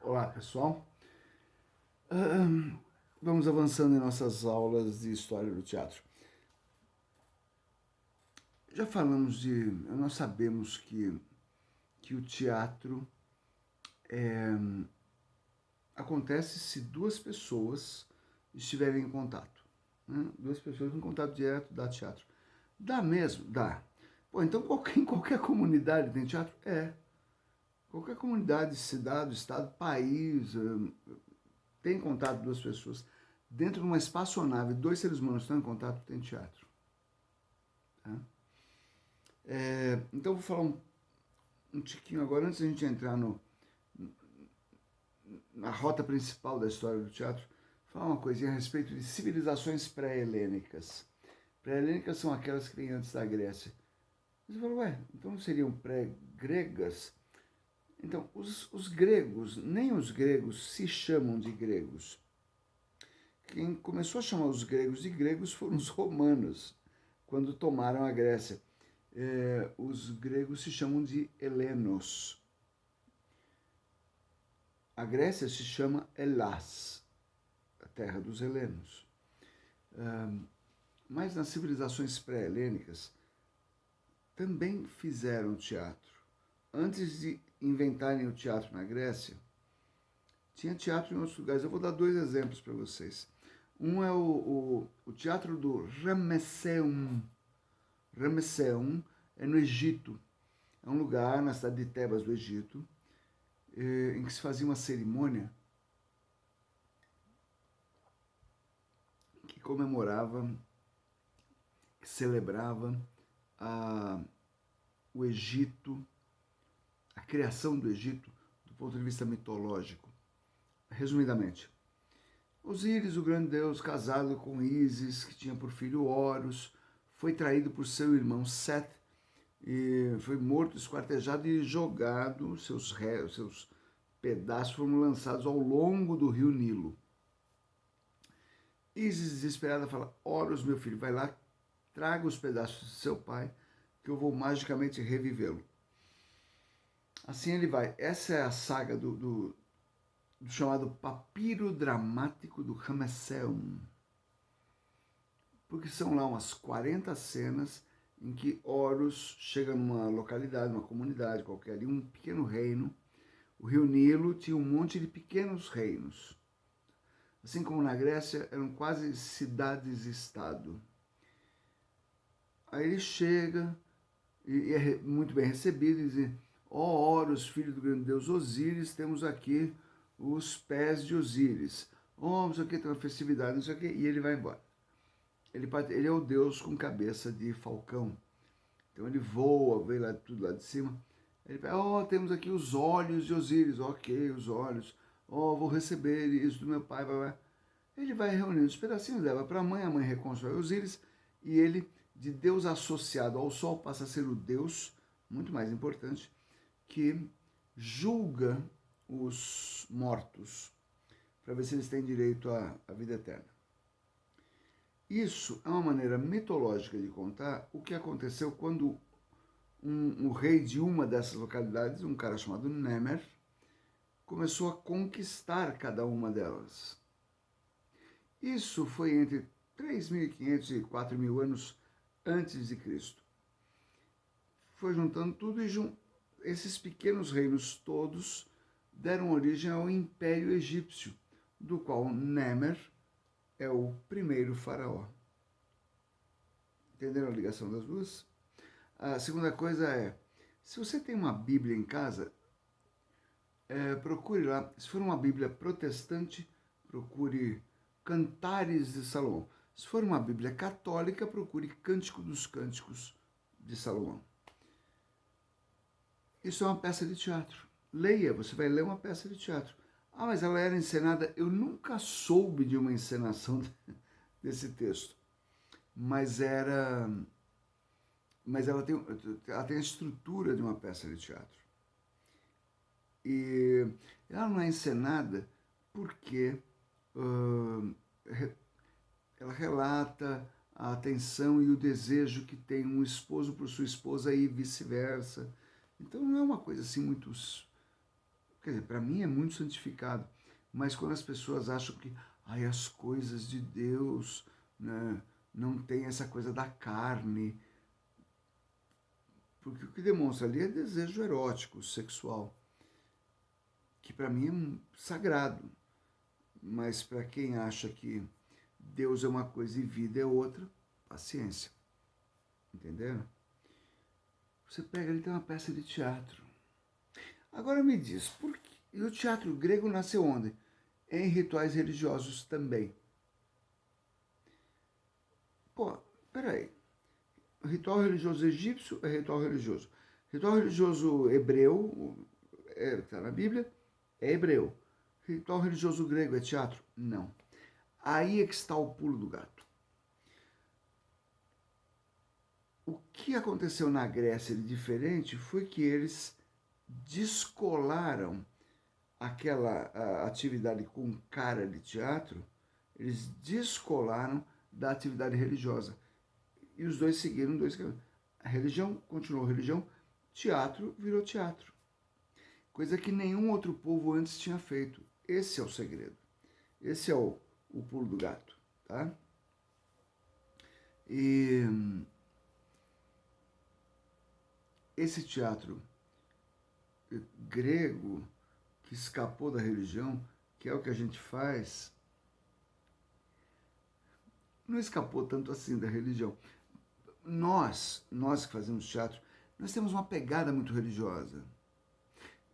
Olá, pessoal. Vamos avançando em nossas aulas de História do Teatro. Já falamos nós sabemos que o teatro acontece se duas pessoas estiverem em contato. Né? Duas pessoas em contato direto dá teatro. Dá mesmo? Dá. Pô, então em qualquer comunidade tem teatro? É. Qualquer comunidade, cidade, estado, país, tem contato duas pessoas. Dentro de uma espaçonave, dois seres humanos estão em contato, tem teatro. Tá? Então, vou falar um tiquinho agora, antes de a gente entrar na rota principal da história do teatro, falar uma coisinha a respeito de civilizações pré-helênicas. Pré-helênicas são aquelas que vêm antes da Grécia. Você fala, ué, então não seriam pré-gregas? Então, os gregos, nem os gregos se chamam de gregos. Quem começou a chamar os gregos de gregos foram os romanos, quando tomaram a Grécia. Os gregos se chamam de helenos. A Grécia se chama Hellas, a terra dos helenos. Mas nas civilizações pré-helênicas também fizeram teatro. Antes de inventarem o teatro na Grécia, tinha teatro em outros lugares. Eu vou dar dois exemplos para vocês. Um é o teatro do Ramesseum. Ramesseum é no Egito. É um lugar na cidade de Tebas, do Egito, em que se fazia uma cerimônia que comemorava, que celebrava o Egito, a criação do Egito do ponto de vista mitológico. Resumidamente, Osíris, o grande deus, casado com Ísis, que tinha por filho Horus, foi traído por seu irmão Sete, e foi morto, esquartejado e jogado, seus pedaços foram lançados ao longo do rio Nilo. Ísis, desesperada, fala, Horus, meu filho, vai lá, traga os pedaços de seu pai, que eu vou magicamente revivê-lo. Assim ele vai. Essa é a saga do chamado papiro dramático do Ramesseum. Porque são lá umas 40 cenas em que Horus chega numa localidade, numa comunidade qualquer ali, um pequeno reino. O rio Nilo tinha um monte de pequenos reinos. Assim como na Grécia, eram quase cidades-estado. Aí ele chega e é muito bem recebido e diz, Horus, filho do grande deus Osíris, temos aqui os pés de Osíris. Não sei o que, tem uma festividade, não sei o que, e ele vai embora. Ele é o deus com cabeça de falcão. Então ele voa, vê lá tudo lá de cima. Ele fala, temos aqui os olhos de Osíris. Ok, os olhos. Vou receber isso do meu pai. Ele vai reunindo os pedacinhos, leva para a mãe reconstrói Osíris, e ele, de deus associado ao sol, passa a ser o deus, muito mais importante, que julga os mortos, para ver se eles têm direito à vida eterna. Isso é uma maneira mitológica de contar o que aconteceu quando o rei de uma dessas localidades, um cara chamado Nemer, começou a conquistar cada uma delas. Isso foi entre 3.500 e 4.000 anos antes de Cristo. Foi juntando tudo e esses pequenos reinos todos deram origem ao Império Egípcio, do qual Nemer é o primeiro faraó. Entenderam a ligação das duas? A segunda coisa é, se você tem uma Bíblia em casa, procure lá. Se for uma Bíblia protestante, procure Cantares de Salomão. Se for uma Bíblia católica, procure Cântico dos Cânticos de Salomão. Isso é uma peça de teatro. Leia, você vai ler uma peça de teatro. Mas ela era encenada. Eu nunca soube de uma encenação desse texto. Mas ela tem a estrutura de uma peça de teatro. E ela não é encenada porque ela relata a atenção e o desejo que tem um esposo por sua esposa e vice-versa. Então não é uma coisa assim muito Quer dizer, para mim é muito santificado, mas quando as pessoas acham que as coisas de Deus, né, não tem essa coisa da carne, porque o que demonstra ali é desejo erótico, sexual, que para mim é sagrado, mas para quem acha que Deus é uma coisa e vida é outra, paciência, entenderam? Você pega ali, tem uma peça de teatro. Agora me diz, por que... E o teatro grego nasceu onde? Em rituais religiosos também. Pô, peraí. O ritual religioso egípcio é ritual religioso. Ritual religioso hebreu, está na Bíblia, é hebreu. Ritual religioso grego é teatro? Não. Aí é que está o pulo do gato. O que aconteceu na Grécia de diferente foi que eles descolaram aquela atividade com cara de teatro, eles descolaram da atividade religiosa. E os dois seguiram dois caminhos. A religião continuou religião, teatro virou teatro. Coisa que nenhum outro povo antes tinha feito. Esse é o segredo. Esse é o pulo do gato, tá? E esse teatro grego que escapou da religião, que é o que a gente faz, não escapou tanto assim da religião. Nós que fazemos teatro, nós temos uma pegada muito religiosa.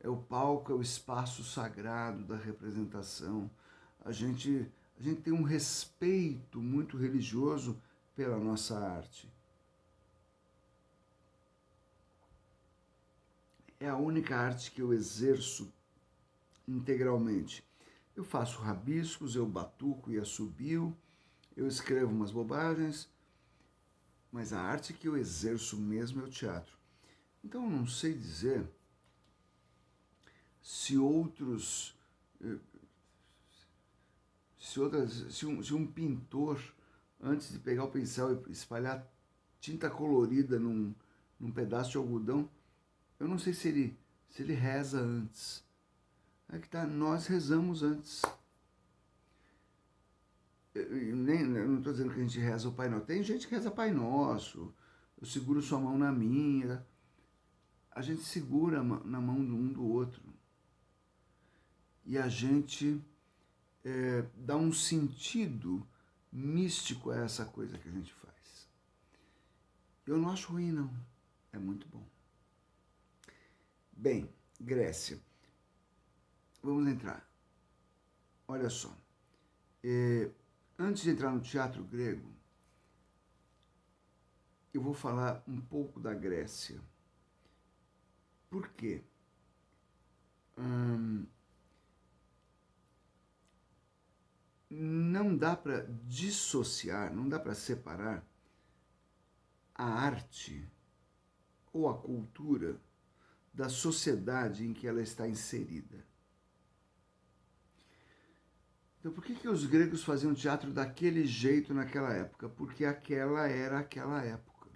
É o palco, é o espaço sagrado da representação. A gente tem um respeito muito religioso pela nossa arte. É a única arte que eu exerço integralmente. Eu faço rabiscos, eu batuco e assobio, eu escrevo umas bobagens, mas a arte que eu exerço mesmo é o teatro. Então eu não sei dizer se outros, se um pintor, antes de pegar o pincel e espalhar tinta colorida num pedaço de algodão, eu não sei se ele reza antes. É que tá, nós rezamos antes. Eu não estou dizendo que a gente reza o Pai Nosso. Tem gente que reza Pai Nosso, eu seguro sua mão na minha. A gente segura na mão um do outro. E a gente dá um sentido místico a essa coisa que a gente faz. Eu não acho ruim, não. É muito bom. Bem, Grécia. Vamos entrar. Olha só. Antes de entrar no teatro grego, eu vou falar um pouco da Grécia. Por quê? Não dá para dissociar, não dá para separar a arte ou a cultura da sociedade em que ela está inserida. Então, por que os gregos faziam teatro daquele jeito naquela época? Porque aquela era aquela época.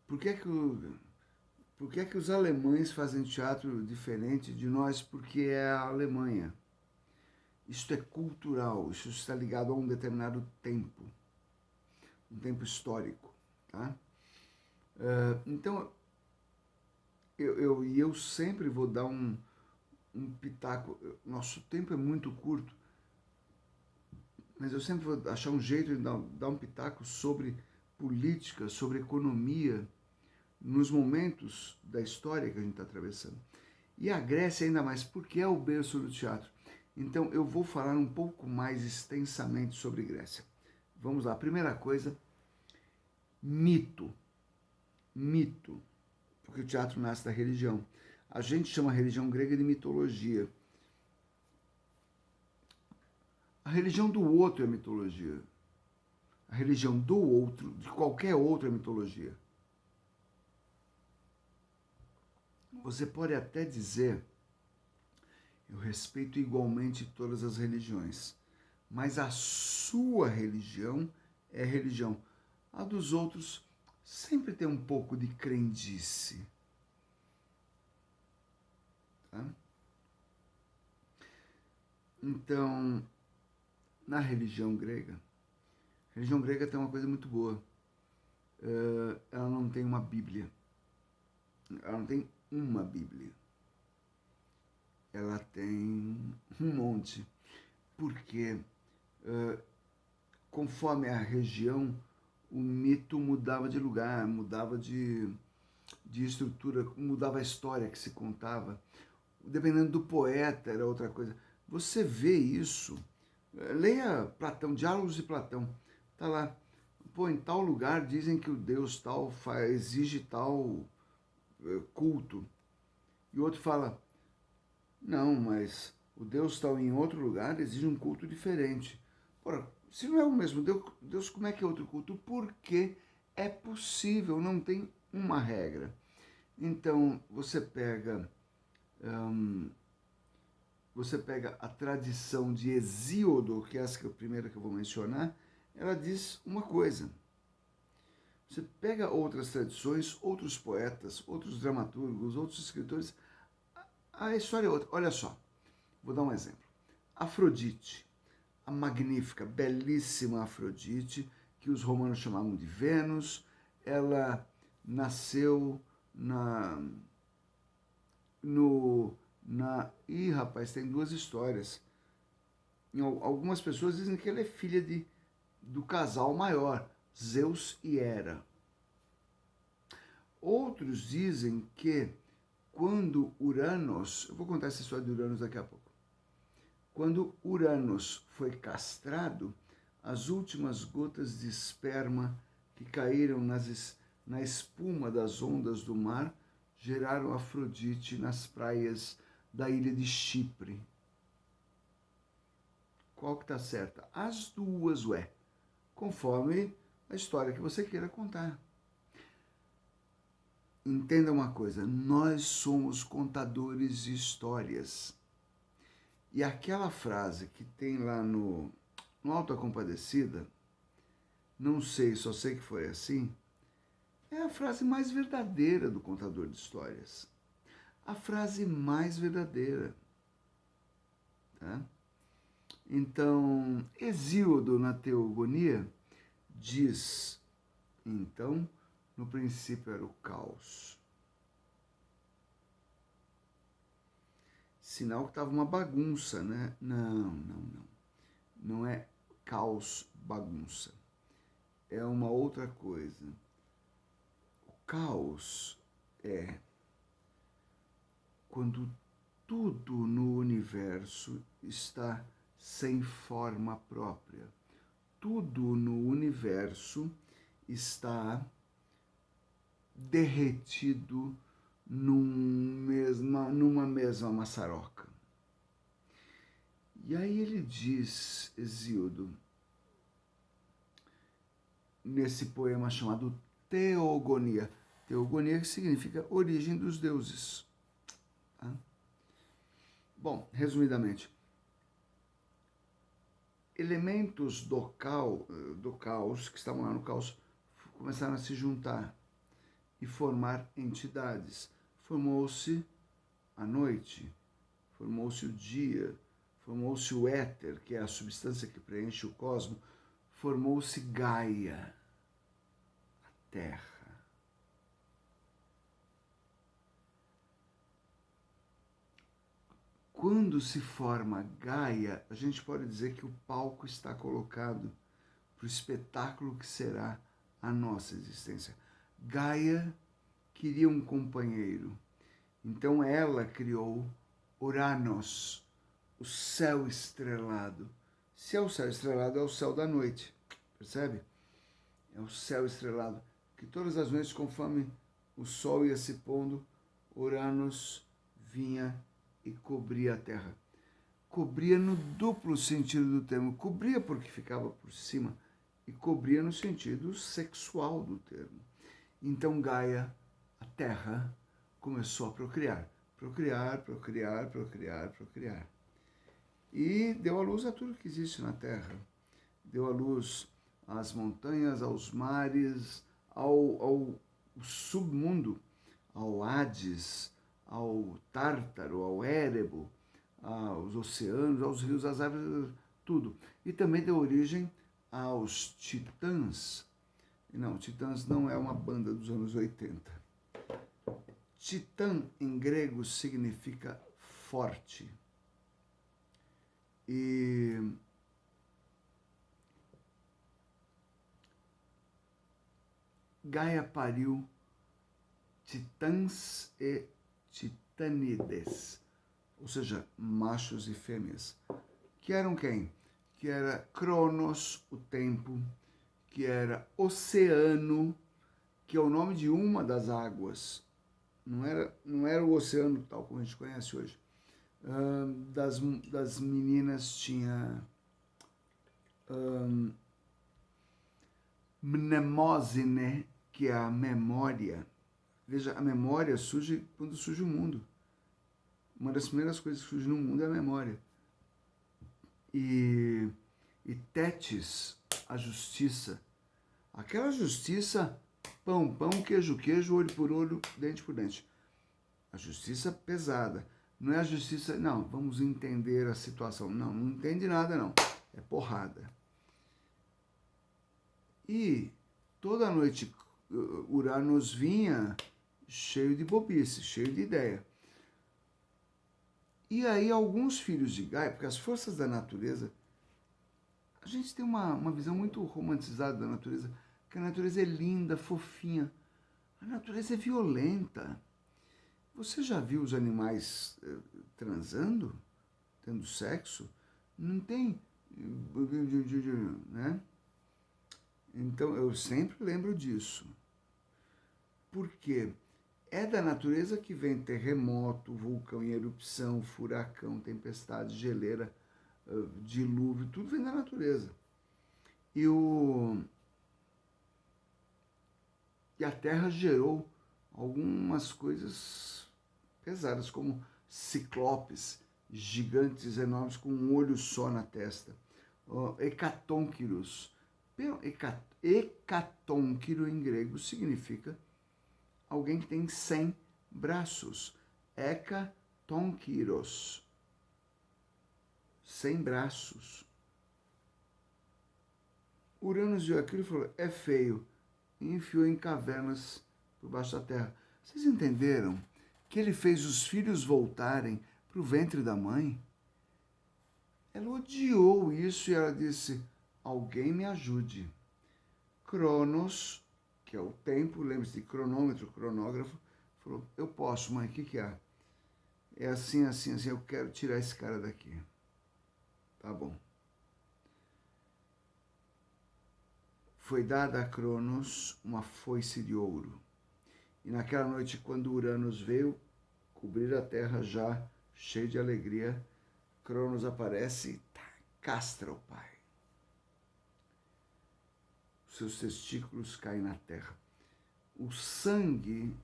Por que os alemães fazem teatro diferente de nós? Porque é a Alemanha. Isso é cultural, isso está ligado a um determinado tempo, um tempo histórico, tá? Então, eu sempre vou dar um pitaco. Nosso tempo é muito curto, mas eu sempre vou achar um jeito de dar um pitaco sobre política, sobre economia, nos momentos da história que a gente está atravessando. E a Grécia ainda mais, porque é o berço do teatro. Então eu vou falar um pouco mais extensamente sobre Grécia. Vamos lá, primeira coisa, mito. Mito, porque o teatro nasce da religião. A gente chama a religião grega de mitologia. A religião do outro é mitologia. A religião do outro, de qualquer outro, é mitologia. Você pode até dizer, eu respeito igualmente todas as religiões, mas a sua religião é religião. A dos outros sempre tem um pouco de crendice. Tá? Então, na a religião grega tem uma coisa muito boa. Ela não tem uma Bíblia. Ela não tem uma Bíblia. Ela tem um monte. Porque, conforme a região, o mito mudava de lugar, mudava de estrutura, mudava a história que se contava. Dependendo do poeta, era outra coisa. Você vê isso. Leia Platão, Diálogos de Platão. Tá lá. Pô, em tal lugar dizem que o Deus tal exige tal culto. E o outro fala, não, mas o Deus tal em outro lugar exige um culto diferente. Ora, se não é o mesmo Deus, como é que é outro culto? Porque é possível, não tem uma regra. Então, você pega a tradição de Hesíodo, que é essa que é a primeira que eu vou mencionar, ela diz uma coisa. Você pega outras tradições, outros poetas, outros dramaturgos, outros escritores, a história é outra. Olha só, vou dar um exemplo. Afrodite, a magnífica, belíssima Afrodite, que os romanos chamavam de Vênus, ela nasceu Ih, rapaz, tem duas histórias. Algumas pessoas dizem que ela é filha do casal maior, Zeus e Hera. Outros dizem que quando Uranos, eu vou contar essa história de Uranos daqui a pouco. Quando Uranos foi castrado, as últimas gotas de esperma que caíram na espuma das ondas do mar geraram Afrodite nas praias da ilha de Chipre. Qual que está certa? As duas, conforme a história que você queira contar. Entenda uma coisa, nós somos contadores de histórias. E aquela frase que tem lá no Alto da Compadecida, não sei, só sei que foi assim, é a frase mais verdadeira do contador de histórias. A frase mais verdadeira. Tá? Então, Hesíodo, na Teogonia, diz, então, no princípio era o caos. Sinal que estava uma bagunça, né? Não. Não é caos, bagunça. É uma outra coisa. O caos é quando tudo no universo está sem forma própria. Tudo no universo está derretido numa mesma maçaroca. E aí ele diz, Hesíodo, nesse poema chamado Teogonia. Teogonia que significa origem dos deuses. Tá? Bom, resumidamente, elementos do caos, que estavam lá no caos, começaram a se juntar e formar entidades. Formou-se a noite, formou-se o dia, formou-se o éter, que é a substância que preenche o cosmos, formou-se Gaia, a Terra. Quando se forma Gaia, a gente pode dizer que o palco está colocado para o espetáculo que será a nossa existência. Gaia queria um companheiro, então ela criou Uranos, o céu estrelado. Se é o céu estrelado, é o céu da noite, percebe? É o céu estrelado, que todas as noites, conforme o sol ia se pondo, Uranos vinha e cobria a terra. Cobria no duplo sentido do termo. Cobria porque ficava por cima e cobria no sentido sexual do termo. Então Gaia, a terra, começou a procriar. Procriar. E deu à luz a tudo que existe na terra. Deu à luz às montanhas, aos mares, ao submundo, ao Hades, ao Tártaro, ao Érebo, aos oceanos, aos rios, às árvores, tudo. E também deu origem aos Titãs. Não, Titãs não é uma banda dos anos 80. Titã em grego significa forte. E Gaia pariu titãs e titânides, ou seja, machos e fêmeas, que eram quem? Que era Cronos, o tempo, que era Oceano, que é o nome de uma das águas, não era o oceano tal como a gente conhece hoje. Das meninas tinha Mnemosine, que é a memória. Veja, a memória surge quando surge o mundo. Uma das primeiras coisas que surge no mundo é a memória. E Tétis, a justiça. Aquela justiça, pão, pão, queijo, queijo, olho por olho, dente por dente. A justiça pesada. Não é a justiça, não, vamos entender a situação. Não, não entende nada, não. É porrada. E toda noite Uranus vinha cheio de bobice, cheio de ideia. E aí alguns filhos de Gaia, porque as forças da natureza, a gente tem uma visão muito romantizada da natureza, que a natureza é linda, fofinha. A natureza é violenta. Você já viu os animais transando, tendo sexo? Não tem, né? Então eu sempre lembro disso. Por quê? É da natureza que vem terremoto, vulcão em erupção, furacão, tempestade, geleira, dilúvio, tudo vem da natureza. E a Terra gerou algumas coisas pesadas, como ciclopes, gigantes enormes com um olho só na testa. Hecatônquiros. Hecatônquiro em grego significa alguém que tem 100 braços. Hecatônquiros. 100 braços. Uranus viu aquilo e falou, é feio. E enfiou em cavernas por baixo da terra. Vocês entenderam que ele fez os filhos voltarem para o ventre da mãe? Ela odiou isso e ela disse, alguém me ajude. Cronos, que é o tempo, lembre-se de cronômetro, cronógrafo, falou, eu posso, mãe, o que é? É assim, assim, assim, eu quero tirar esse cara daqui. Tá bom. Foi dada a Cronos uma foice de ouro. E naquela noite, quando Uranus veio cobrir a terra já cheio de alegria, Cronos aparece e castra o pai. Seus testículos caem na terra. O sangue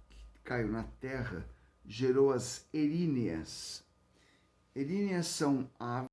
que caiu na terra gerou as eríneas. Eríneas são aves